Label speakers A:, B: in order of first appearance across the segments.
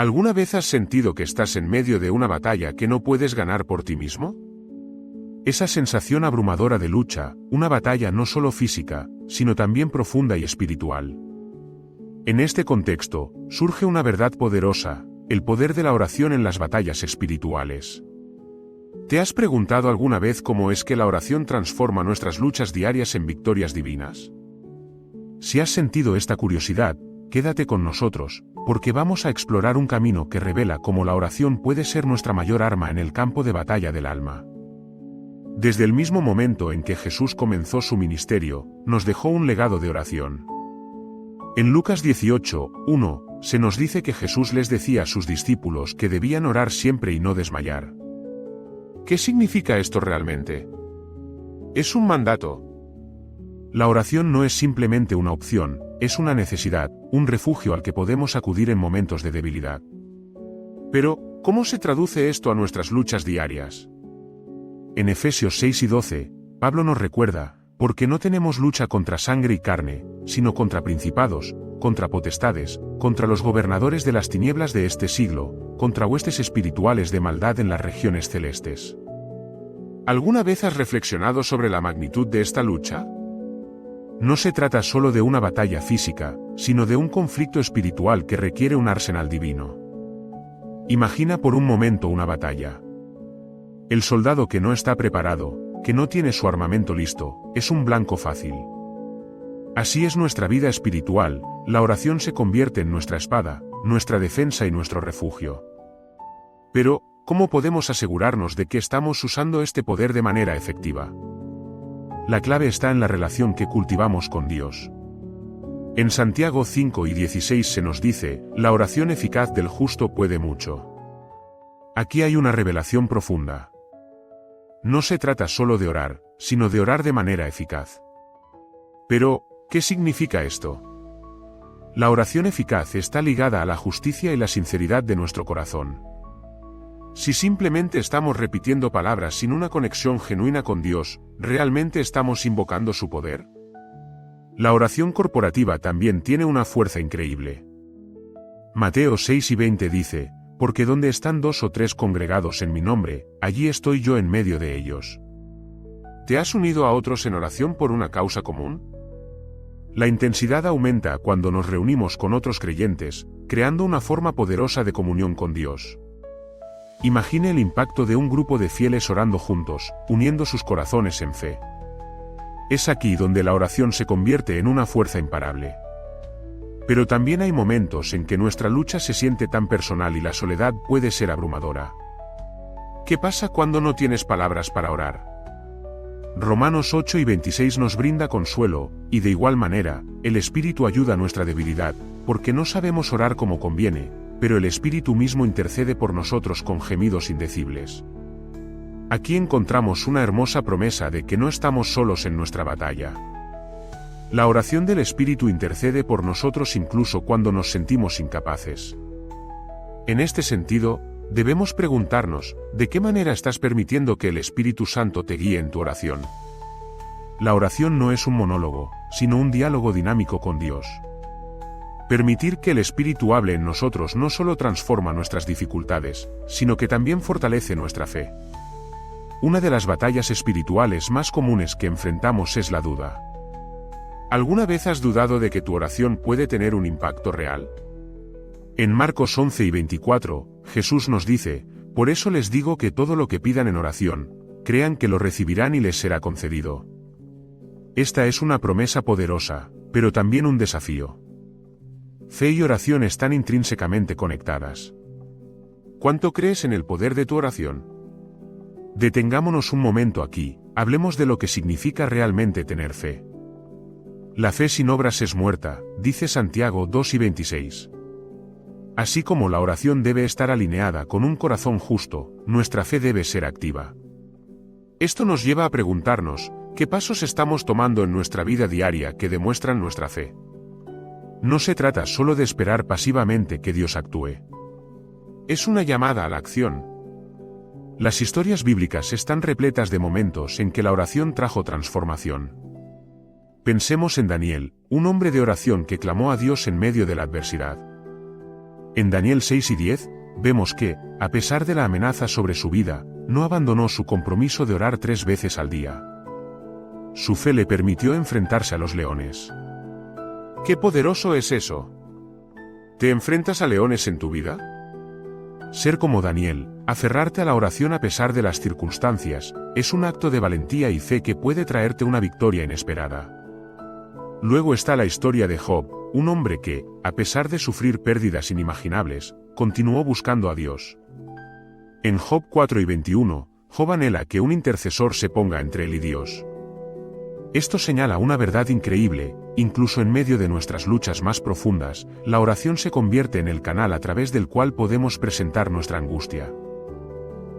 A: ¿Alguna vez has sentido que estás en medio de una batalla que no puedes ganar por ti mismo? Esa sensación abrumadora de lucha, una batalla no solo física, sino también profunda y espiritual. En este contexto, surge una verdad poderosa, el poder de la oración en las batallas espirituales. ¿Te has preguntado alguna vez cómo es que la oración transforma nuestras luchas diarias en victorias divinas? Si has sentido esta curiosidad, quédate con nosotros, porque vamos a explorar un camino que revela cómo la oración puede ser nuestra mayor arma en el campo de batalla del alma. Desde el mismo momento en que Jesús comenzó su ministerio, nos dejó un legado de oración. En Lucas 18:1, se nos dice que Jesús les decía a sus discípulos que debían orar siempre y no desmayar. ¿Qué significa esto realmente? Es un mandato. La oración no es simplemente una opción, es una necesidad, un refugio al que podemos acudir en momentos de debilidad. Pero, ¿cómo se traduce esto a nuestras luchas diarias? En Efesios 6 y 12, Pablo nos recuerda, porque no tenemos lucha contra sangre y carne, sino contra principados, contra potestades, contra los gobernadores de las tinieblas de este siglo, contra huestes espirituales de maldad en las regiones celestes. ¿Alguna vez has reflexionado sobre la magnitud de esta lucha? No se trata solo de una batalla física, sino de un conflicto espiritual que requiere un arsenal divino. Imagina por un momento una batalla. El soldado que no está preparado, que no tiene su armamento listo, es un blanco fácil. Así es nuestra vida espiritual, la oración se convierte en nuestra espada, nuestra defensa y nuestro refugio. Pero, ¿cómo podemos asegurarnos de que estamos usando este poder de manera efectiva? La clave está en la relación que cultivamos con Dios. En Santiago 5 y 16 se nos dice, la oración eficaz del justo puede mucho. Aquí hay una revelación profunda. No se trata solo de orar, sino de orar de manera eficaz. Pero, ¿qué significa esto? La oración eficaz está ligada a la justicia y la sinceridad de nuestro corazón. Si simplemente estamos repitiendo palabras sin una conexión genuina con Dios, ¿realmente estamos invocando su poder? La oración corporativa también tiene una fuerza increíble. Mateo 6 y 20 dice, porque donde están 2 o 3 congregados en mi nombre, allí estoy yo en medio de ellos. ¿Te has unido a otros en oración por una causa común? La intensidad aumenta cuando nos reunimos con otros creyentes, creando una forma poderosa de comunión con Dios. Imagine el impacto de un grupo de fieles orando juntos, uniendo sus corazones en fe. Es aquí donde la oración se convierte en una fuerza imparable. Pero también hay momentos en que nuestra lucha se siente tan personal y la soledad puede ser abrumadora. ¿Qué pasa cuando no tienes palabras para orar? Romanos 8 y 26 nos brinda consuelo, y de igual manera, el Espíritu ayuda a nuestra debilidad, porque no sabemos orar como conviene, pero el Espíritu mismo intercede por nosotros con gemidos indecibles. Aquí encontramos una hermosa promesa de que no estamos solos en nuestra batalla. La oración del Espíritu intercede por nosotros incluso cuando nos sentimos incapaces. En este sentido, debemos preguntarnos, ¿de qué manera estás permitiendo que el Espíritu Santo te guíe en tu oración? La oración no es un monólogo, sino un diálogo dinámico con Dios. Permitir que el Espíritu hable en nosotros no solo transforma nuestras dificultades, sino que también fortalece nuestra fe. Una de las batallas espirituales más comunes que enfrentamos es la duda. ¿Alguna vez has dudado de que tu oración puede tener un impacto real? En Marcos 11 y 24, Jesús nos dice, por eso les digo que todo lo que pidan en oración, crean que lo recibirán y les será concedido. Esta es una promesa poderosa, pero también un desafío. Fe y oración están intrínsecamente conectadas. ¿Cuánto crees en el poder de tu oración? Detengámonos un momento aquí, hablemos de lo que significa realmente tener fe. La fe sin obras es muerta, dice Santiago 2 y 26. Así como la oración debe estar alineada con un corazón justo, nuestra fe debe ser activa. Esto nos lleva a preguntarnos, ¿qué pasos estamos tomando en nuestra vida diaria que demuestran nuestra fe? No se trata solo de esperar pasivamente que Dios actúe. Es una llamada a la acción. Las historias bíblicas están repletas de momentos en que la oración trajo transformación. Pensemos en Daniel, un hombre de oración que clamó a Dios en medio de la adversidad. En Daniel 6 y 10, vemos que, a pesar de la amenaza sobre su vida, no abandonó su compromiso de orar 3 veces al día. Su fe le permitió enfrentarse a los leones. ¡Qué poderoso es eso! ¿Te enfrentas a leones en tu vida? Ser como Daniel, aferrarte a la oración a pesar de las circunstancias, es un acto de valentía y fe que puede traerte una victoria inesperada. Luego está la historia de Job, un hombre que, a pesar de sufrir pérdidas inimaginables, continuó buscando a Dios. En Job 4 y 21, Job anhela que un intercesor se ponga entre él y Dios. Esto señala una verdad increíble: incluso en medio de nuestras luchas más profundas, la oración se convierte en el canal a través del cual podemos presentar nuestra angustia.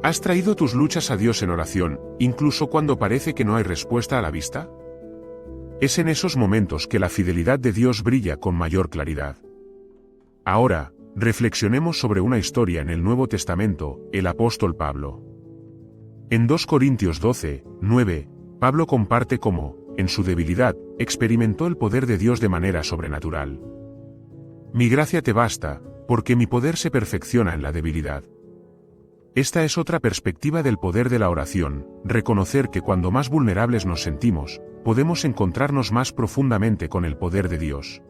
A: ¿Has traído tus luchas a Dios en oración, incluso cuando parece que no hay respuesta a la vista? Es en esos momentos que la fidelidad de Dios brilla con mayor claridad. Ahora, reflexionemos sobre una historia en el Nuevo Testamento: el apóstol Pablo. En 2 Corintios 12, 9, Pablo comparte cómo, en su debilidad, experimentó el poder de Dios de manera sobrenatural. Mi gracia te basta, porque mi poder se perfecciona en la debilidad. Esta es otra perspectiva del poder de la oración: reconocer que cuando más vulnerables nos sentimos, podemos encontrarnos más profundamente con el poder de Dios.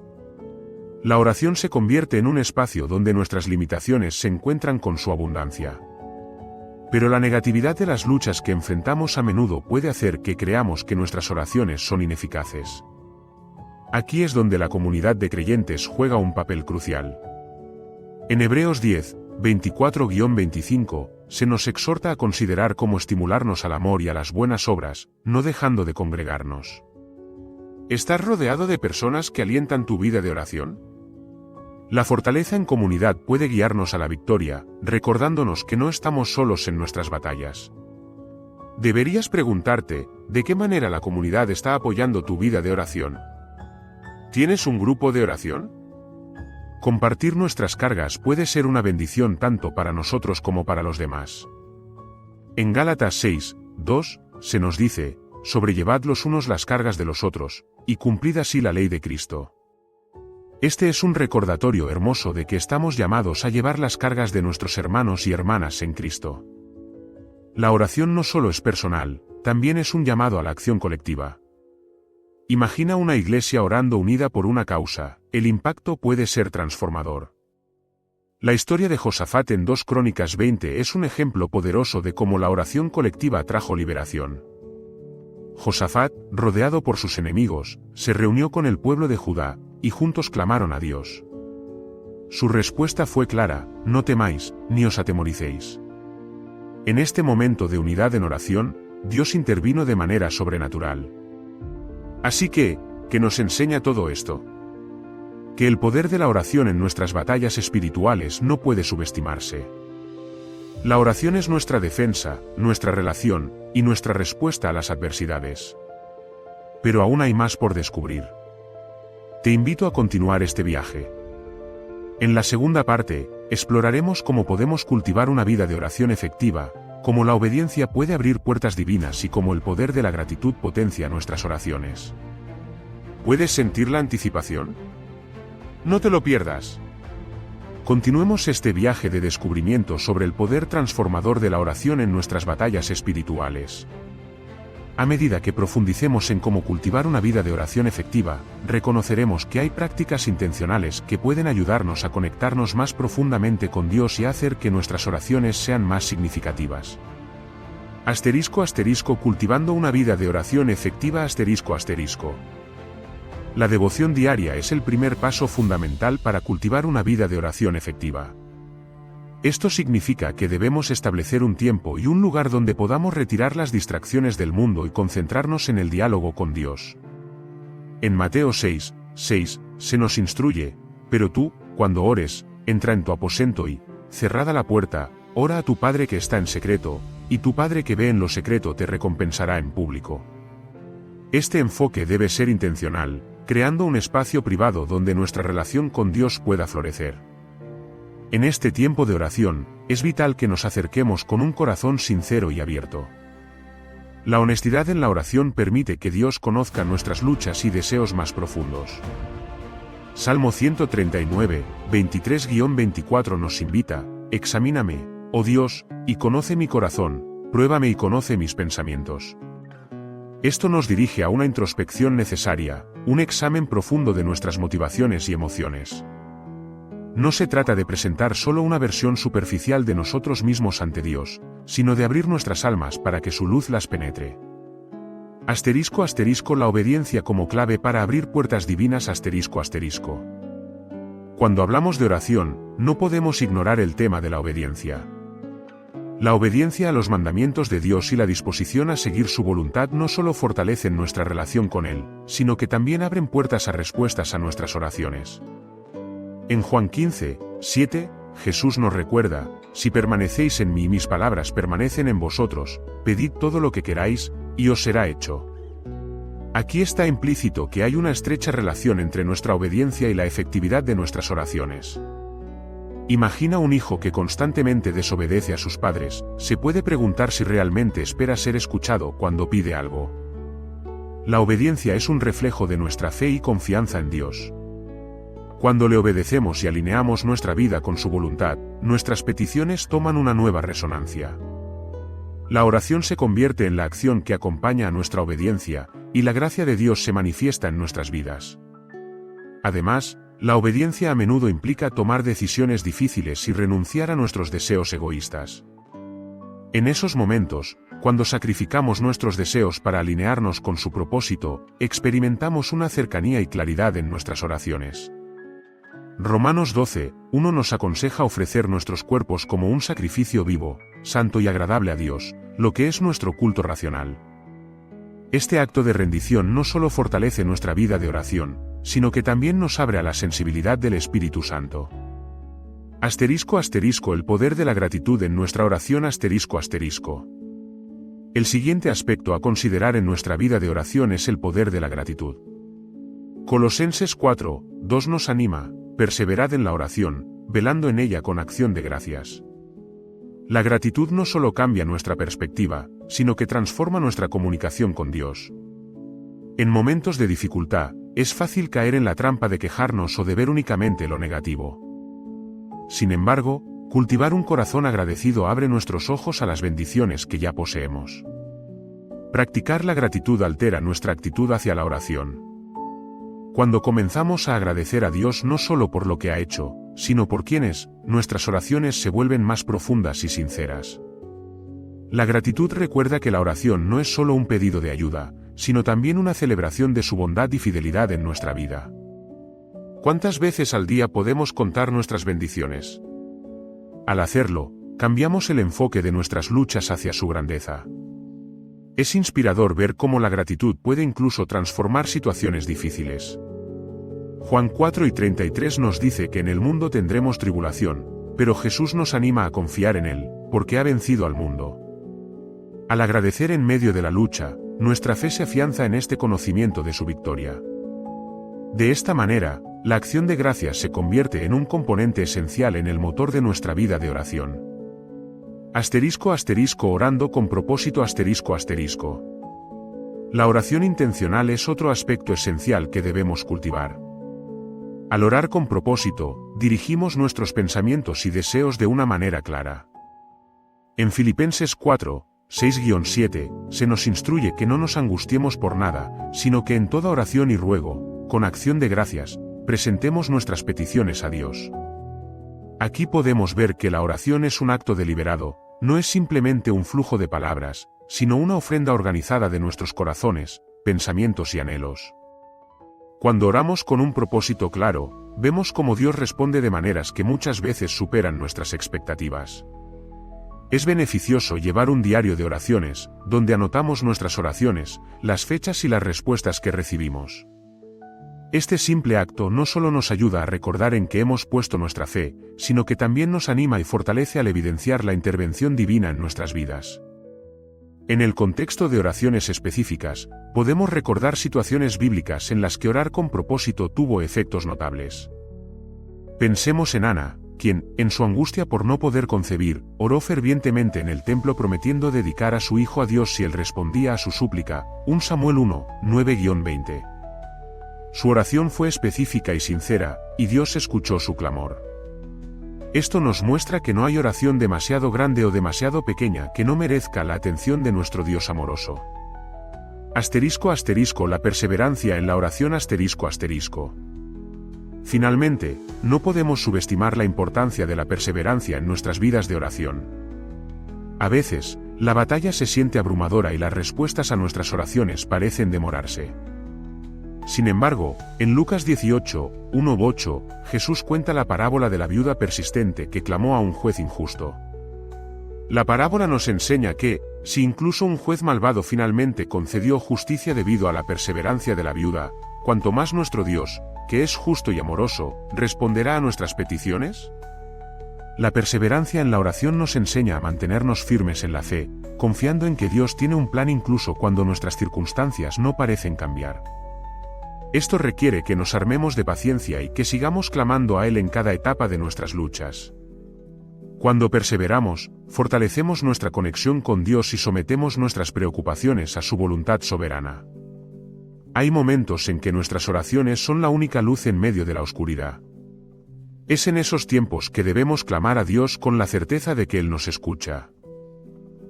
A: La oración se convierte en un espacio donde nuestras limitaciones se encuentran con su abundancia. Pero la negatividad de las luchas que enfrentamos a menudo puede hacer que creamos que nuestras oraciones son ineficaces. Aquí es donde la comunidad de creyentes juega un papel crucial. En Hebreos 10, 24-25, se nos exhorta a considerar cómo estimularnos al amor y a las buenas obras, no dejando de congregarnos. ¿Estás rodeado de personas que alientan tu vida de oración? La fortaleza en comunidad puede guiarnos a la victoria, recordándonos que no estamos solos en nuestras batallas. Deberías preguntarte, ¿de qué manera la comunidad está apoyando tu vida de oración? ¿Tienes un grupo de oración? Compartir nuestras cargas puede ser una bendición tanto para nosotros como para los demás. En Gálatas 6, 2, se nos dice: sobrellevad los unos las cargas de los otros, y cumplid así la ley de Cristo. Este es un recordatorio hermoso de que estamos llamados a llevar las cargas de nuestros hermanos y hermanas en Cristo. La oración no solo es personal, también es un llamado a la acción colectiva. Imagina una iglesia orando unida por una causa: el impacto puede ser transformador. La historia de Josafat en 2 Crónicas 20 es un ejemplo poderoso de cómo la oración colectiva trajo liberación. Josafat, rodeado por sus enemigos, se reunió con el pueblo de Judá, y juntos clamaron a Dios. Su respuesta fue clara: no temáis, ni os atemoricéis. En este momento de unidad en oración, Dios intervino de manera sobrenatural. Así que, ¿qué nos enseña todo esto? Que el poder de la oración en nuestras batallas espirituales no puede subestimarse. La oración es nuestra defensa, nuestra relación, y nuestra respuesta a las adversidades. Pero aún hay más por descubrir. Te invito a continuar este viaje. En la segunda parte, exploraremos cómo podemos cultivar una vida de oración efectiva, cómo la obediencia puede abrir puertas divinas y cómo el poder de la gratitud potencia nuestras oraciones. ¿Puedes sentir la anticipación? No te lo pierdas. Continuemos este viaje de descubrimiento sobre el poder transformador de la oración en nuestras batallas espirituales. A medida que profundicemos en cómo cultivar una vida de oración efectiva, reconoceremos que hay prácticas intencionales que pueden ayudarnos a conectarnos más profundamente con Dios y a hacer que nuestras oraciones sean más significativas. *** cultivando una vida de oración efectiva ***. La devoción diaria es el primer paso fundamental para cultivar una vida de oración efectiva. Esto significa que debemos establecer un tiempo y un lugar donde podamos retirar las distracciones del mundo y concentrarnos en el diálogo con Dios. En Mateo 6, 6, se nos instruye: pero tú, cuando ores, entra en tu aposento y, cerrada la puerta, ora a tu Padre que está en secreto, y tu Padre que ve en lo secreto te recompensará en público. Este enfoque debe ser intencional, creando un espacio privado donde nuestra relación con Dios pueda florecer. En este tiempo de oración, es vital que nos acerquemos con un corazón sincero y abierto. La honestidad en la oración permite que Dios conozca nuestras luchas y deseos más profundos. Salmo 139, 23-24 nos invita: examíname, oh Dios, y conoce mi corazón, pruébame y conoce mis pensamientos. Esto nos dirige a una introspección necesaria, un examen profundo de nuestras motivaciones y emociones. No se trata de presentar solo una versión superficial de nosotros mismos ante Dios, sino de abrir nuestras almas para que su luz las penetre. *** La obediencia como clave para abrir puertas divinas. *** Cuando hablamos de oración, no podemos ignorar el tema de la obediencia. La obediencia a los mandamientos de Dios y la disposición a seguir su voluntad no solo fortalecen nuestra relación con Él, sino que también abren puertas a respuestas a nuestras oraciones. En Juan 15, 7, Jesús nos recuerda: si permanecéis en mí y mis palabras permanecen en vosotros, pedid todo lo que queráis, y os será hecho. Aquí está implícito que hay una estrecha relación entre nuestra obediencia y la efectividad de nuestras oraciones. Imagina un hijo que constantemente desobedece a sus padres. Se puede preguntar si realmente espera ser escuchado cuando pide algo. La obediencia es un reflejo de nuestra fe y confianza en Dios. Cuando le obedecemos y alineamos nuestra vida con su voluntad, nuestras peticiones toman una nueva resonancia. La oración se convierte en la acción que acompaña a nuestra obediencia, y la gracia de Dios se manifiesta en nuestras vidas. Además, la obediencia a menudo implica tomar decisiones difíciles y renunciar a nuestros deseos egoístas. En esos momentos, cuando sacrificamos nuestros deseos para alinearnos con su propósito, experimentamos una cercanía y claridad en nuestras oraciones. Romanos 12, 1 nos aconseja ofrecer nuestros cuerpos como un sacrificio vivo, santo y agradable a Dios, lo que es nuestro culto racional. Este acto de rendición no solo fortalece nuestra vida de oración, sino que también nos abre a la sensibilidad del Espíritu Santo. *** El poder de la gratitud en nuestra oración. El siguiente aspecto a considerar en nuestra vida de oración es el poder de la gratitud. Colosenses 4, 2 nos anima: perseverad en la oración, velando en ella con acción de gracias. La gratitud no solo cambia nuestra perspectiva, sino que transforma nuestra comunicación con Dios. En momentos de dificultad, es fácil caer en la trampa de quejarnos o de ver únicamente lo negativo. Sin embargo, cultivar un corazón agradecido abre nuestros ojos a las bendiciones que ya poseemos. Practicar la gratitud altera nuestra actitud hacia la oración. Cuando comenzamos a agradecer a Dios no solo por lo que ha hecho, sino por quién es, nuestras oraciones se vuelven más profundas y sinceras. La gratitud recuerda que la oración no es solo un pedido de ayuda, sino también una celebración de su bondad y fidelidad en nuestra vida. ¿Cuántas veces al día podemos contar nuestras bendiciones? Al hacerlo, cambiamos el enfoque de nuestras luchas hacia su grandeza. Es inspirador ver cómo la gratitud puede incluso transformar situaciones difíciles. Juan 4:33 nos dice que en el mundo tendremos tribulación, pero Jesús nos anima a confiar en Él, porque ha vencido al mundo. Al agradecer en medio de la lucha, nuestra fe se afianza en este conocimiento de su victoria. De esta manera, la acción de gracias se convierte en un componente esencial en el motor de nuestra vida de oración. **Orando con propósito. La oración intencional es otro aspecto esencial que debemos cultivar. Al orar con propósito, dirigimos nuestros pensamientos y deseos de una manera clara. En Filipenses 4, 6-7, se nos instruye que no nos angustiemos por nada, sino que en toda oración y ruego, con acción de gracias, presentemos nuestras peticiones a Dios. Aquí podemos ver que la oración es un acto deliberado, no es simplemente un flujo de palabras, sino una ofrenda organizada de nuestros corazones, pensamientos y anhelos. Cuando oramos con un propósito claro, vemos cómo Dios responde de maneras que muchas veces superan nuestras expectativas. Es beneficioso llevar un diario de oraciones, donde anotamos nuestras oraciones, las fechas y las respuestas que recibimos. Este simple acto no solo nos ayuda a recordar en qué hemos puesto nuestra fe, sino que también nos anima y fortalece al evidenciar la intervención divina en nuestras vidas. En el contexto de oraciones específicas, podemos recordar situaciones bíblicas en las que orar con propósito tuvo efectos notables. Pensemos en Ana, quien, en su angustia por no poder concebir, oró fervientemente en el templo prometiendo dedicar a su hijo a Dios si él respondía a su súplica. 1 Samuel 1, 9-20. su oración fue específica y sincera, y Dios escuchó su clamor. Esto nos muestra que no hay oración demasiado grande o demasiado pequeña que no merezca la atención de nuestro Dios amoroso. *** La perseverancia en la oración ***. Finalmente, no podemos subestimar la importancia de la perseverancia en nuestras vidas de oración. A veces, la batalla se siente abrumadora y las respuestas a nuestras oraciones parecen demorarse. Sin embargo, en Lucas 18, 1-8, Jesús cuenta la parábola de la viuda persistente que clamó a un juez injusto. La parábola nos enseña que, si incluso un juez malvado finalmente concedió justicia debido a la perseverancia de la viuda, cuanto más nuestro Dios, que es justo y amoroso, responderá a nuestras peticiones. La perseverancia en la oración nos enseña a mantenernos firmes en la fe, confiando en que Dios tiene un plan incluso cuando nuestras circunstancias no parecen cambiar. Esto requiere que nos armemos de paciencia y que sigamos clamando a Él en cada etapa de nuestras luchas. Cuando perseveramos, fortalecemos nuestra conexión con Dios y sometemos nuestras preocupaciones a su voluntad soberana. Hay momentos en que nuestras oraciones son la única luz en medio de la oscuridad. Es en esos tiempos que debemos clamar a Dios con la certeza de que Él nos escucha.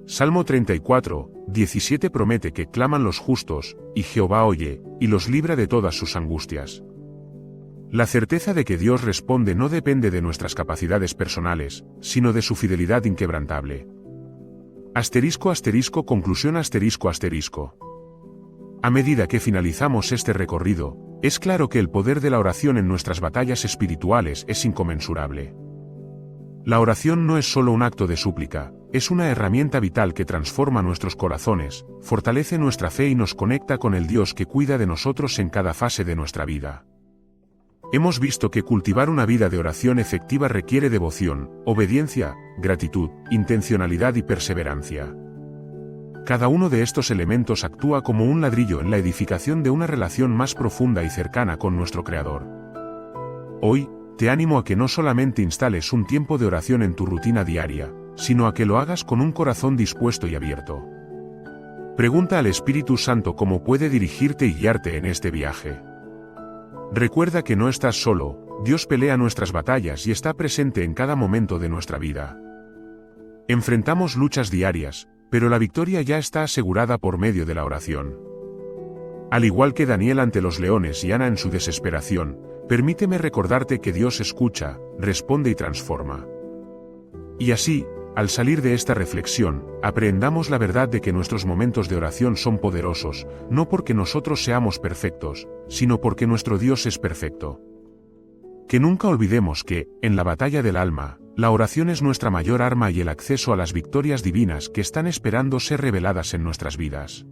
A: Salmo 34, 17 promete que claman los justos, y Jehová oye, y los libra de todas sus angustias. La certeza de que Dios responde no depende de nuestras capacidades personales, sino de su fidelidad inquebrantable. Conclusión. A medida que finalizamos este recorrido, es claro que el poder de la oración en nuestras batallas espirituales es inconmensurable. La oración no es solo un acto de súplica, es una herramienta vital que transforma nuestros corazones, fortalece nuestra fe y nos conecta con el Dios que cuida de nosotros en cada fase de nuestra vida. Hemos visto que cultivar una vida de oración efectiva requiere devoción, obediencia, gratitud, intencionalidad y perseverancia. Cada uno de estos elementos actúa como un ladrillo en la edificación de una relación más profunda y cercana con nuestro Creador. Hoy, te animo a que no solamente instales un tiempo de oración en tu rutina diaria, sino a que lo hagas con un corazón dispuesto y abierto. Pregunta al Espíritu Santo cómo puede dirigirte y guiarte en este viaje. Recuerda que no estás solo, Dios pelea nuestras batallas y está presente en cada momento de nuestra vida. Enfrentamos luchas diarias, pero la victoria ya está asegurada por medio de la oración. Al igual que Daniel ante los leones y Ana en su desesperación, permíteme recordarte que Dios escucha, responde y transforma. Y así, al salir de esta reflexión, aprendamos la verdad de que nuestros momentos de oración son poderosos, no porque nosotros seamos perfectos, sino porque nuestro Dios es perfecto. Que nunca olvidemos que, en la batalla del alma, la oración es nuestra mayor arma y el acceso a las victorias divinas que están esperando ser reveladas en nuestras vidas.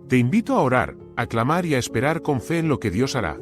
A: Te invito a orar, a clamar y a esperar con fe en lo que Dios hará.